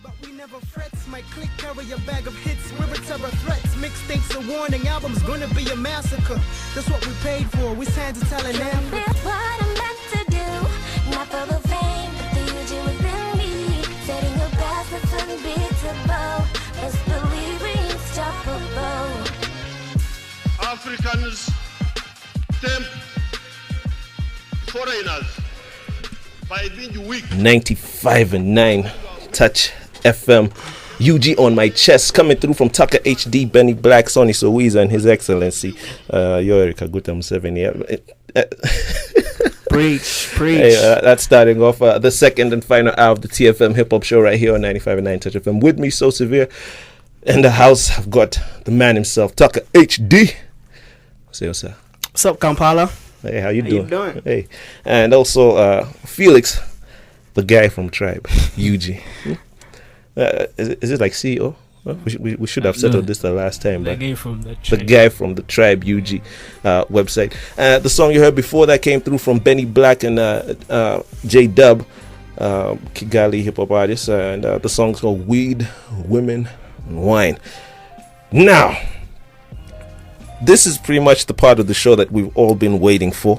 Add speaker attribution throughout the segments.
Speaker 1: But we never frets. My click carry a bag of hits. We're a terror threats. Mixtapes a warning. Album's gonna be a massacre. That's what we paid for. We stand to tell an anthem.
Speaker 2: That's what I'm meant to do. Not for the fame, but the UG within me. Setting a path that's unbeatable. Let's believe we're unstoppable.
Speaker 3: Africans tempt foreigners by being weak.
Speaker 4: 95.9 Touch FM. UG on my chest, coming through from Tucker HD, Benny Black, Sonny Sowiza, and His Excellency Yoweri Kaguta Museveni.
Speaker 5: Preach.
Speaker 4: Hey, that's starting off the second and final hour of the TFM Hip-Hop Show right here on 95.9 Touch FM. With me, So Severe, in the house, I've got the man himself, Tucker HD. Say what's up.
Speaker 5: What's up, Kampala?
Speaker 4: Hey, how you doing? Hey, and also Felix, the guy from Tribe, UG. Is it like CEO? Well, we should have settled this the last time.
Speaker 6: The guy from the
Speaker 4: Tribe UG website. The song you heard before that came through from Benny Black and J Dub, Kigali hip hop artist, and the song's called Weed, Women, and Wine. Now, this is pretty much the part of the show that we've all been waiting for.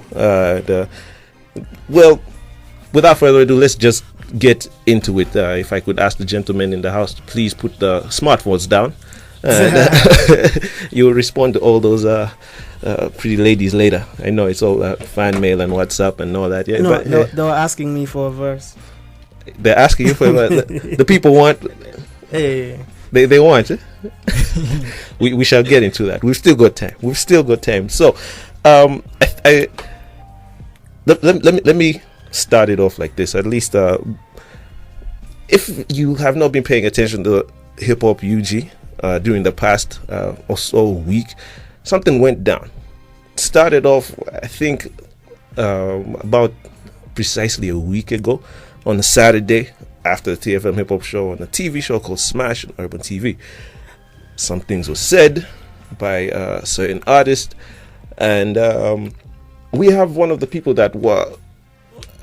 Speaker 4: Well, without further ado, let's just get into it. If I could ask the gentlemen in the house to please put the smartphones down. You will respond to all those pretty ladies later. I know it's all fan mail and WhatsApp and all that. Yeah,
Speaker 5: no, they were asking me for a verse.
Speaker 4: They're asking you for a verse. The people want.
Speaker 5: Hey.
Speaker 4: They want it. We shall get into that. We've still got time. So, let me start it off like this. At least, if you have not been paying attention to Hip Hop UG during the past or so week, something went down. Started off, I think, about precisely a week ago on a Saturday after the TFM Hip Hop Show on a TV show called Smash on Urban TV. Some things were said by certain artists, and we have one of the people that were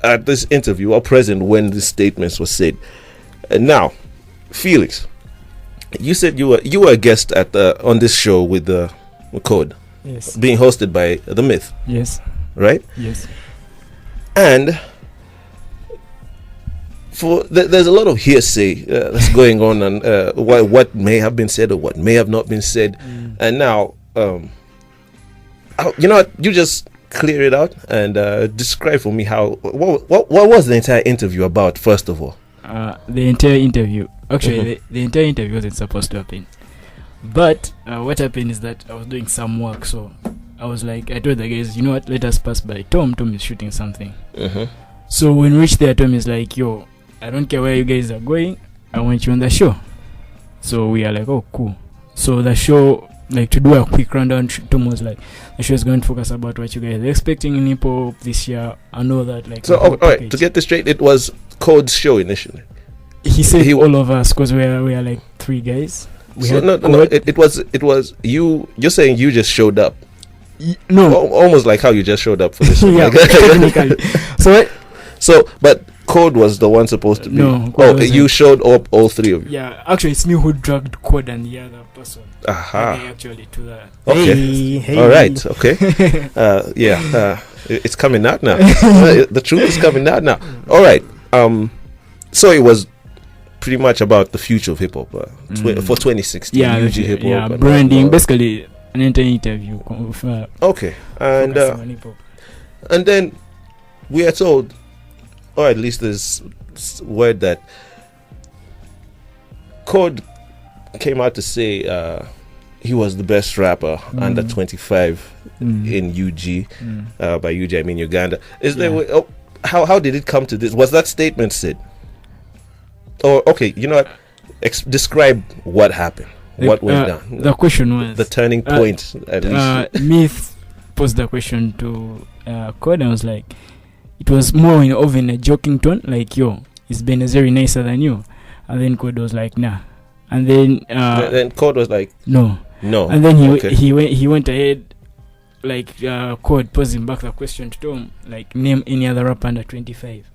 Speaker 4: at this interview or present when these statements were said. And now, Felix, you said you were a guest at on this show with the Code,
Speaker 6: yes,
Speaker 4: being hosted by The Myth,
Speaker 6: yes,
Speaker 4: right?
Speaker 6: Yes.
Speaker 4: And there's a lot of hearsay that's going on, and what may have been said or what may have not been said. And now, you know what? You just clear it out and describe for me what was the entire interview about, first of all.
Speaker 6: The entire interview, actually, the entire interview wasn't supposed to happen, but what happened is that I was doing some work, so I was like, I told the guys, you know what, let us pass by Tom is shooting something. So when we reached there, Tom is like, yo, I don't care where you guys are going, I want you on the show. So we are like, oh cool. So the show, like, to do a quick rundown, Tom was like, the show is going to focus about what you guys are expecting in hip hop this year and all that. Like,
Speaker 4: so all right, to get this straight, it was Code's show initially.
Speaker 6: He said all of us, because we are like three guys.
Speaker 4: It was you. You're saying you just showed up.
Speaker 6: No,
Speaker 4: almost like how you just showed up for this.
Speaker 6: Yeah, technically.
Speaker 4: So, but Code was the one supposed to be.
Speaker 6: No,
Speaker 4: you showed up, all three of you.
Speaker 6: Yeah, actually, it's me who dragged Code and the other person. Actually, to that.
Speaker 4: Okay.
Speaker 5: Hey.
Speaker 4: All right. Okay. It's coming out now. The truth is coming out now. All right. So it was pretty much about the future of hip hop for 2016.
Speaker 6: Yeah,
Speaker 4: UG hip hop.
Speaker 6: Yeah, branding, basically an interview.
Speaker 4: Okay, and then we are told, or at least there's word that Code came out to say he was the best rapper under 25 in UG. By UG, I mean Uganda. Is there? How did it come to this? Was that statement said? Or okay, you know what? Describe what happened. What went down?
Speaker 6: The question was
Speaker 4: the turning point. At least
Speaker 6: Myth posed the question to Code, and I was like, it was more in a joking tone, like, yo, is Benazeri nicer than you? And then Code was like, nah. And then
Speaker 4: Code was like,
Speaker 6: no. And then he went ahead, like, Code posing back the question to Tom, like, name any other rapper under 25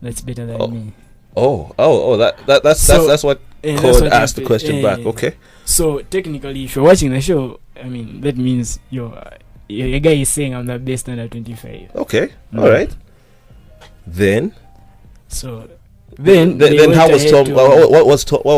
Speaker 6: that's better than me.
Speaker 4: That's what
Speaker 6: that's
Speaker 4: Code
Speaker 6: what
Speaker 4: asked the
Speaker 6: happened.
Speaker 4: question back. Okay.
Speaker 6: So technically, if you're watching the show, I mean, that means your guy is saying I'm the best under 25.
Speaker 4: Okay.
Speaker 6: Mm.
Speaker 4: All right. Then
Speaker 6: So then
Speaker 4: how was Tom?
Speaker 6: to,
Speaker 4: What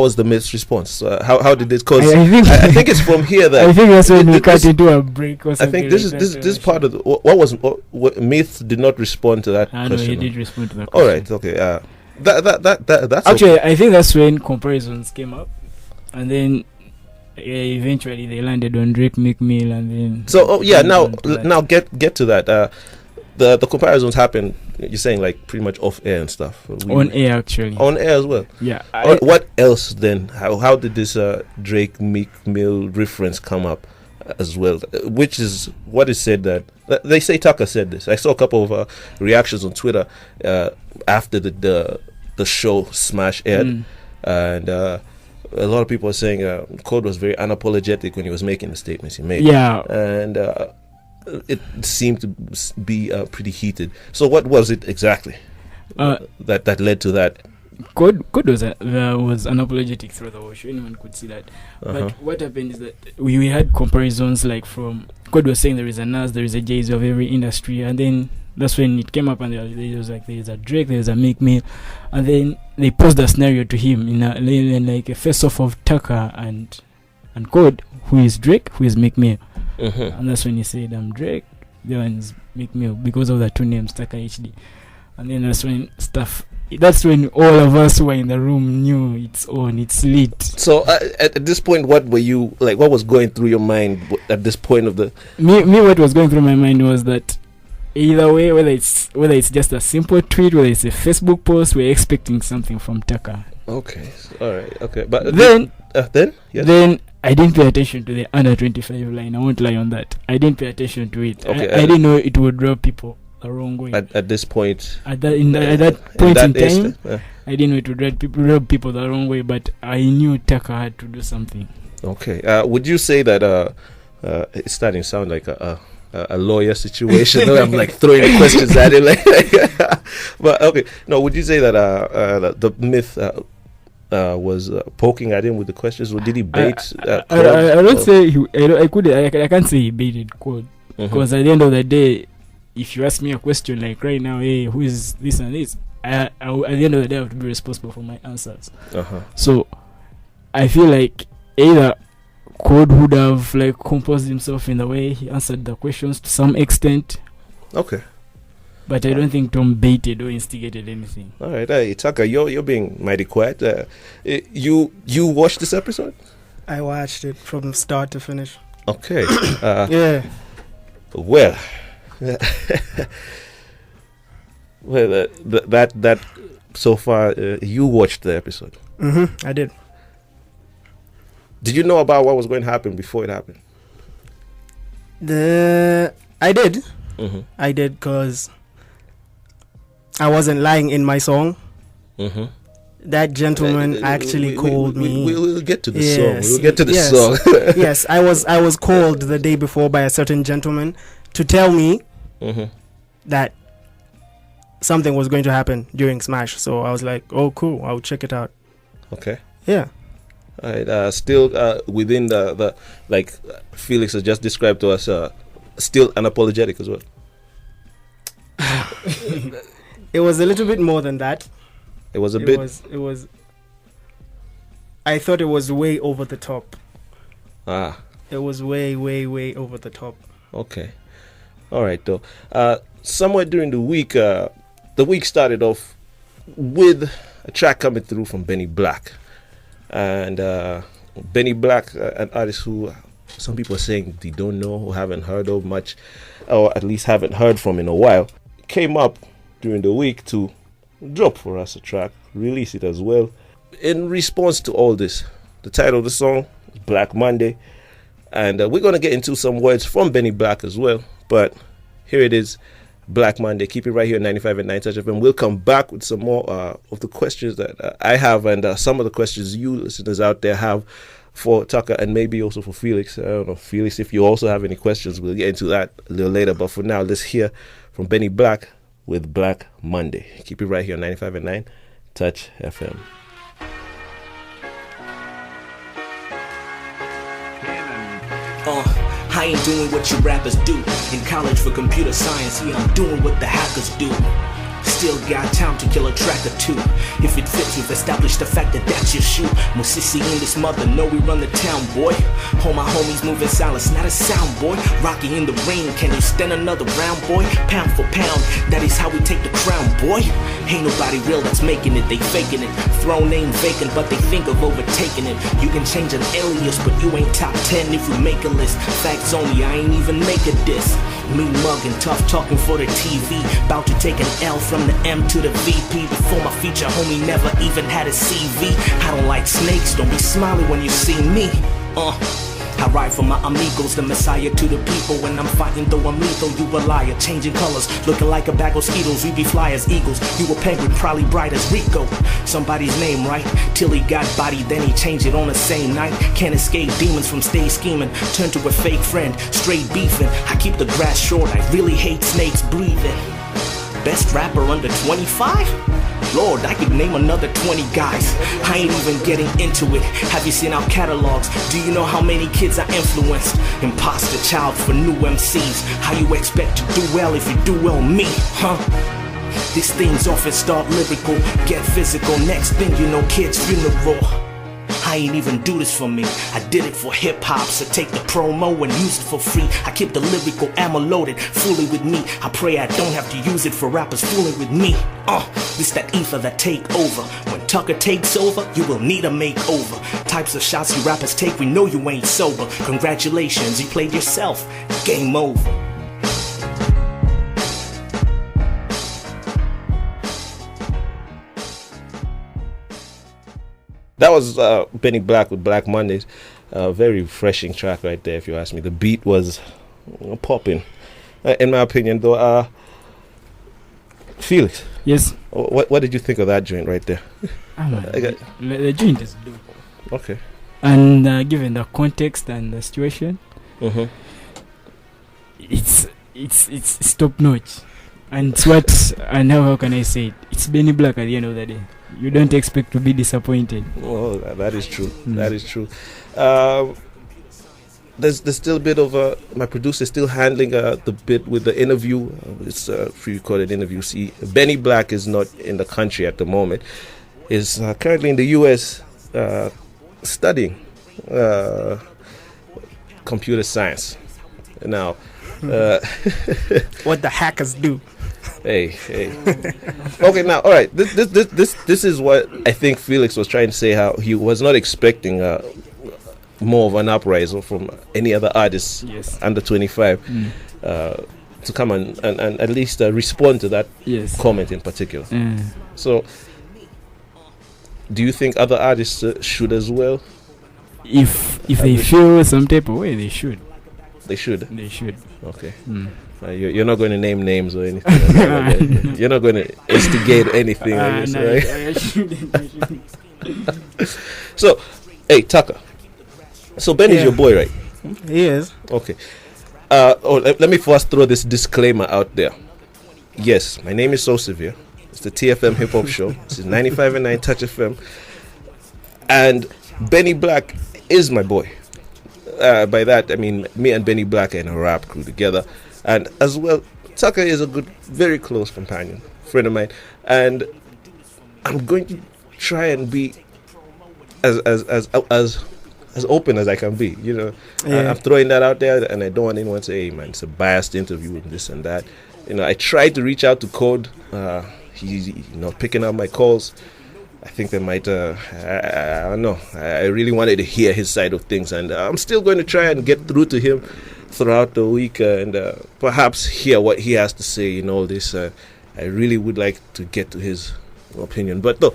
Speaker 4: was the Myth's response? How did this? Because
Speaker 6: I
Speaker 4: I think it's from here that
Speaker 6: I think that's when we
Speaker 4: this-
Speaker 6: cut into a break or
Speaker 4: I
Speaker 6: something.
Speaker 4: think this
Speaker 6: like
Speaker 4: is
Speaker 6: that,
Speaker 4: this part of the, what Myth did not respond to that
Speaker 6: I know
Speaker 4: question.
Speaker 6: he did respond to that.
Speaker 4: All
Speaker 6: question.
Speaker 4: right. Okay. That's
Speaker 6: Actually,
Speaker 4: okay.
Speaker 6: I think that's when comparisons came up, and then eventually they landed on Drake, McMill, and then.
Speaker 4: So now
Speaker 6: that.
Speaker 4: get to that. The comparisons happen. You're saying like pretty much off air and stuff.
Speaker 6: On air actually.
Speaker 4: On air as well.
Speaker 6: Yeah.
Speaker 4: What else then? How did this Drake Meek Mill reference come up as well? Which is what is said that they say Tucker said this. I saw a couple of reactions on Twitter after the show Smash aired, and a lot of people are saying Code was very unapologetic when he was making the statements he made.
Speaker 6: Yeah.
Speaker 4: And it seemed to be pretty heated. So what was it exactly that led to that?
Speaker 6: Code was unapologetic through the whole show. Anyone could see that. But what happened is that we had comparisons like from Code was saying there is a Nas, there is a Jay-Z of every industry, and then that's when it came up and there was like there's a Drake, there's a Meek Mill, and then they posed a scenario to him in like a face-off of Tucker and Code, who is Drake, who is Meek Mill. And that's when he said I'm Drake, the one's Meek Mill, because of the two names Tucker HD. And then that's when all of us who were in the room knew it's lit.
Speaker 4: So at this point, what were you like? What was going through your mind at this point of the?
Speaker 6: Me, what was going through my mind was that either way, whether it's just a simple tweet, whether it's a Facebook post, we're expecting something from Tucker.
Speaker 4: Okay, all right, okay, but
Speaker 6: Then
Speaker 4: yes.
Speaker 6: Then I didn't pay attention to the under 25 line. I won't lie on that. I didn't pay attention to it.
Speaker 4: Okay,
Speaker 6: I didn't know it would draw people the wrong way.
Speaker 4: At this point,
Speaker 6: At that point in time,
Speaker 4: instant,
Speaker 6: I didn't know it would rub people the wrong way, but I knew Tucker had to do something.
Speaker 4: Okay, would you say that it's starting to sound like a lawyer situation? I'm like throwing the questions at it, like. But okay, no. Would you say that the Myth was poking at him with the questions, or did he bait?
Speaker 6: I don't say I can't say he baited Code, because at the end of the day, if you ask me a question like right now, hey, who is this and this, at the end of the day I have to be responsible for my answers. So I feel like either Code would have like composed himself in the way he answered the questions to some extent.
Speaker 4: Okay.
Speaker 6: But I don't think Tom baited or instigated anything.
Speaker 4: All right, hey, Tucker, you're being mighty quiet. You watched this episode?
Speaker 5: I watched it from start to finish.
Speaker 4: Okay.
Speaker 5: Yeah.
Speaker 4: Well, well, that so far you watched the episode.
Speaker 5: I did.
Speaker 4: Did you know about what was going to happen before it happened?
Speaker 5: I did. I did because I wasn't lying in my song. That gentleman actually called me.
Speaker 4: We'll get to the
Speaker 5: Yes,
Speaker 4: song. We'll get to the
Speaker 5: yes.
Speaker 4: song.
Speaker 5: Yes, I was called the day before by a certain gentleman to tell me that something was going to happen during Smash. So I was like, oh, cool, I'll check it out.
Speaker 4: Okay.
Speaker 5: Yeah.
Speaker 4: All right. Still within the like Felix has just described to us, still unapologetic as well.
Speaker 5: It was a little bit more than that.
Speaker 4: It was a bit.
Speaker 5: It was. I thought it was way over the top. It was way over the top.
Speaker 4: Okay. All right, though. Somewhere during the week started off with a track coming through from Benny Black. And Benny Black, an artist who some people are saying they don't know, who haven't heard of much, or at least haven't heard from in a while, came up during the week to drop for us a track, release it as well. In response to all this, the title of the song is Black Monday. And we're going to get into some words from Benny Black as well. But here it is, Black Monday. Keep it right here at 95.9 Touch FM. We'll come back with some more of the questions that I have and some of the questions you listeners out there have for Tucker and maybe also for Felix. I don't know, Felix, if you also have any questions, we'll get into that a little later. But for now, let's hear from Benny Black with Black Monday. Keep it right here on 95.9 Touch FM.
Speaker 7: I ain't doing what you rappers do. In college for computer science, yeah, I'm doing what the hackers do. Still got time to kill a track or two. If it fits, we've established the fact that that's your shoe. Musisi and this mother know we run the town, boy. All my homies moving silence, not a sound, boy. Rocky in the ring, can you stand another round, boy? Pound for pound, that is how we take the crown, boy. Ain't nobody real that's making it, they faking it. Throne ain't vacant, but they think of overtaking it. You can change an alias, but you ain't top 10 if you make a list. Facts only, I ain't even make a diss. Me mugging, tough talking for the TV. About to take an L from the M to the VP. Before my feature, homie never even had a CV. I don't like snakes, don't be smiling when you see me. I ride for my amigos, the messiah to the people. When I'm fighting though I'm lethal, you a liar. Changing colors, looking like a bag of Skittles. We be fly as eagles, you a penguin, probably bright as Rico. Somebody's name, right? Till he got bodied, then he changed it on the same night. Can't escape demons from stage scheming. Turn to a fake friend, straight beefing. I keep the grass short, I really hate snakes breathing. Best rapper under 25? Lord, I could name another 20 guys. I ain't even getting into it. Have you seen our catalogs? Do you know how many kids I influenced? Imposter child for new MCs. How you expect to do well if you do well me, huh? These things often start lyrical, get physical. Next thing you know, kids' funeral. I ain't even do this for me, I did it for hip-hop. So take the promo and use it for free. I keep the lyrical ammo loaded, fooling with me. I pray I don't have to use it for rappers fooling with me. This that ether that take over. When Tucker takes over, you will need a makeover. Types of shots you rappers take, we know you ain't sober. Congratulations, you played yourself, game over.
Speaker 4: That was Benny Black with Black Mondays. Very refreshing track right there, if you ask me. The beat was popping, in my opinion, though. Felix.
Speaker 6: Yes.
Speaker 4: What did you think of that joint right there?
Speaker 6: The joint is dope.
Speaker 4: Okay.
Speaker 6: And given the context and the situation, it's top notch. And it's what, and how can I say it? It's Benny Black at the end of the day. You don't expect to be disappointed.
Speaker 4: Oh, that is true. That is true. There's still a bit of my producer still handling the bit with the interview. It's a pre-recorded interview. See, Benny Black is not in the country at the moment. Is currently in the U.S. Studying computer science. Now,
Speaker 5: what the hackers do.
Speaker 4: Hey. Okay, now, all right. This is what I think Felix was trying to say. How he was not expecting more of an uprising from any other artists under 25 to come and at least respond to that comment in particular. So, do you think other artists should as well?
Speaker 6: If they feel some type of way, they should.
Speaker 4: They should.
Speaker 6: They should.
Speaker 4: Okay. You're not going to name names or anything. You're not going to instigate anything. I shouldn't. So, hey, Tucker. So Benny's your boy, right?
Speaker 5: He is.
Speaker 4: Okay. Let me first throw this disclaimer out there. Yes, my name is So Severe. It's the TFMHiphop Show. This is 95.9 Touch FM. And Benny Black is my boy. By that, I mean me and Benny Black are in a rap crew together. And as well, Tucker is a good, very close companion, friend of mine. And I'm going to try and be as open as I can be, you know. I'm throwing that out there, and I don't want anyone to say, hey man, it's a biased interview and this and that. You know, I tried to reach out to Code. He's picking up my calls. I think they might, I don't know. I really wanted to hear his side of things, and I'm still going to try and get through to him throughout the week and perhaps hear what he has to say in all this. I really would like to get to his opinion. But though,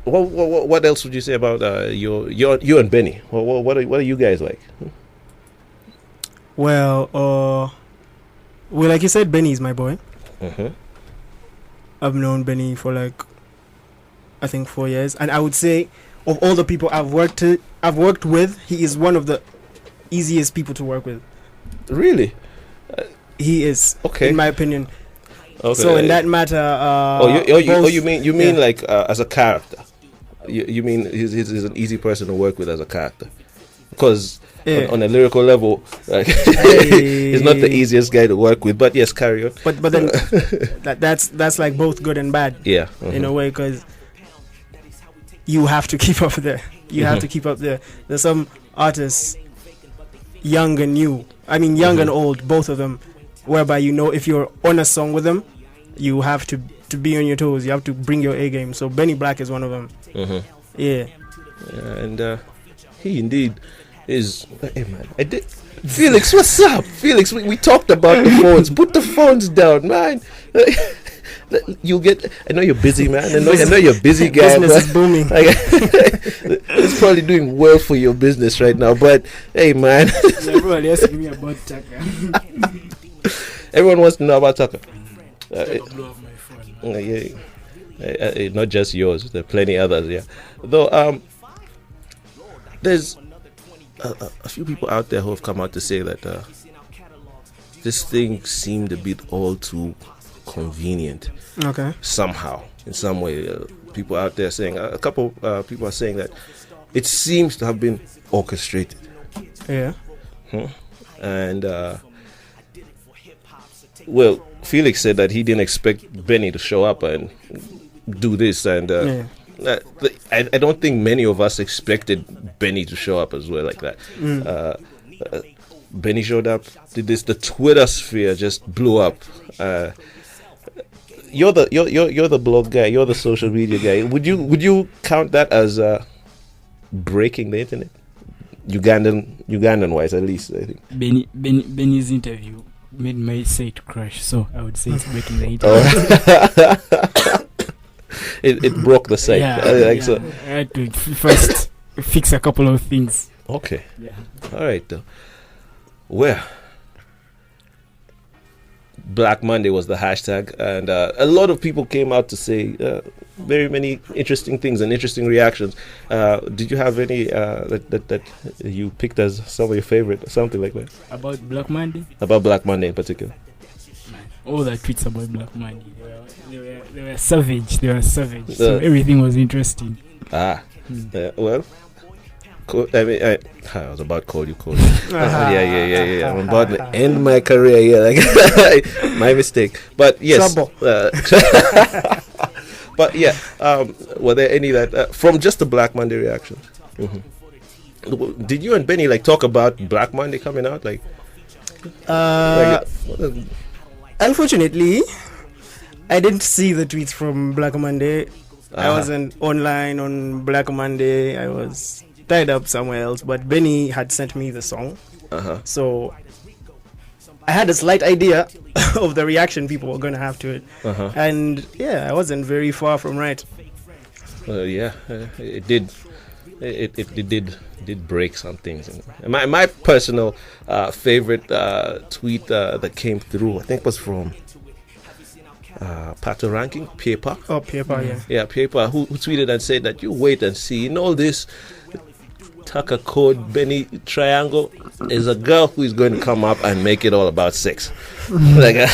Speaker 4: what else would you say about you and Benny? What are you guys like?
Speaker 5: Well, like you said, Benny is my boy. I've known Benny for I think 4 years, and I would say of all the people I've worked with, he is one of the easiest people to work with.
Speaker 4: Really?
Speaker 5: He is,
Speaker 4: okay,
Speaker 5: in my opinion.
Speaker 4: Okay.
Speaker 5: So in that matter,
Speaker 4: you mean like as a character? You mean he's an easy person to work with as a character? Because on a lyrical level, like, he's not the easiest guy to work with. But yes, carry on.
Speaker 5: But then that's like both good and bad.
Speaker 4: Yeah,
Speaker 5: in a way, because you have to keep up there. You have to keep up there. There's some artists, young and new. I mean, young and old, both of them, whereby if you're on a song with them, you have to be on your toes. You have to bring your A game. So Benny Black is one of them. Yeah,
Speaker 4: and he indeed is. Hey man, I did. Felix, what's up? Felix, we talked about the phones. Put the phones down, man. You get. I know you're busy, man. I know you're a busy guy.
Speaker 5: Business is booming.
Speaker 4: It's probably doing well for your business right now. But hey, man.
Speaker 6: Everybody asking me about Tucker.
Speaker 4: Everyone wants to know about Tucker.
Speaker 6: Blow up my phone.
Speaker 4: Yeah. Not just yours. There are plenty others. Yeah. Though there's a few people out there who have come out to say that this thing seemed a bit all too convenient.
Speaker 5: Okay.
Speaker 4: Somehow, in some way, people out there saying a couple people are saying that it seems to have been orchestrated.
Speaker 5: Yeah.
Speaker 4: And well, Felix said that he didn't expect Benny to show up and do this, and I don't think many of us expected Benny to show up as well like that. Benny showed up, did this. The Twitter sphere just blew up. You're the blog guy. You're the social media guy. Would you count that as breaking the internet? Ugandan wise, at least, I think.
Speaker 6: Benny's interview made my site crash, so I would say it's breaking the internet.
Speaker 4: It broke the site. So.
Speaker 6: I had to first fix a couple of things.
Speaker 4: Okay.
Speaker 6: Yeah.
Speaker 4: All right. Well, Black Monday was the hashtag, and a lot of people came out to say very many interesting things and interesting reactions. Did you have any that you picked as some of your favorite or something like that?
Speaker 6: About Black Monday?
Speaker 4: About Black Monday in particular.
Speaker 6: All the tweets about Black Monday, they were savage. They were savage. So everything was interesting.
Speaker 4: Well, I mean, I was about to call you Cody. Yeah. I'm about to end my career. Yeah, like my mistake. But yes. But yeah, were there any that from just the Black Monday reactions? Did you and Benny like talk about Black Monday coming out?
Speaker 5: Unfortunately, I didn't see the tweets from Black Monday. I wasn't online on Black Monday. I was tied up somewhere else. But Benny had sent me the song. So I had a slight idea of the reaction people were going to have to it. And yeah, I wasn't very far from right.
Speaker 4: It did. It did break some things. My personal favorite tweet that came through, I think, was from Pato Ranking, Paper.
Speaker 5: Oh, Paper, yeah.
Speaker 4: Yeah, Paper, who tweeted and said that you wait and see. In all this Tucker Code, Benny Triangle, is a girl who is going to come up and make it all about sex. That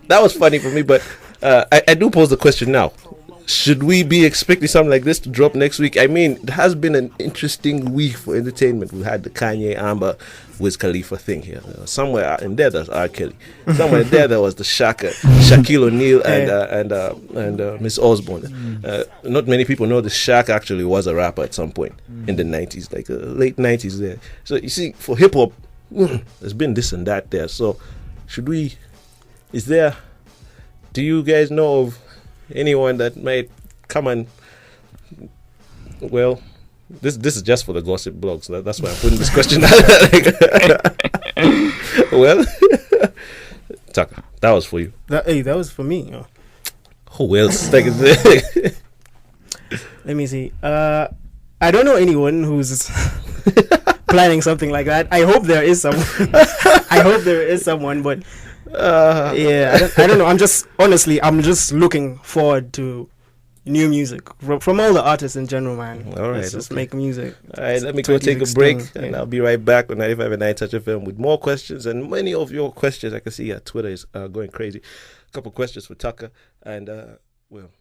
Speaker 4: was funny for me, but I do pose the question now. Should we be expecting something like this to drop next week? I mean, it has been an interesting week for entertainment. We had the Kanye Amber Wiz Khalifa thing here. Somewhere in there, there's R. Kelly. Somewhere in there was the Shaquille O'Neal and Miss Osborne. Not many people know the Shaq actually was a rapper at some point in the 90s, like late 90s there. So you see, for hip hop, there's been this and that there. So do you guys know of anyone that might come and, well, this is just for the gossip blogs. That's why I'm putting this question out. Well, Tucker, that was for you.
Speaker 5: That was for me.
Speaker 4: Who else?
Speaker 5: Let me see. I don't know anyone who's planning something like that. I hope there is someone. But yeah, I don't know. I'm just looking forward to new music from all the artists in general, man.
Speaker 4: All right,
Speaker 5: let's just make music.
Speaker 4: All right, let me go take a break, and I'll be right back on 95.9 Touch FM with more questions and many of your questions. I can see Twitter is going crazy. couple questions for Tucker, and well.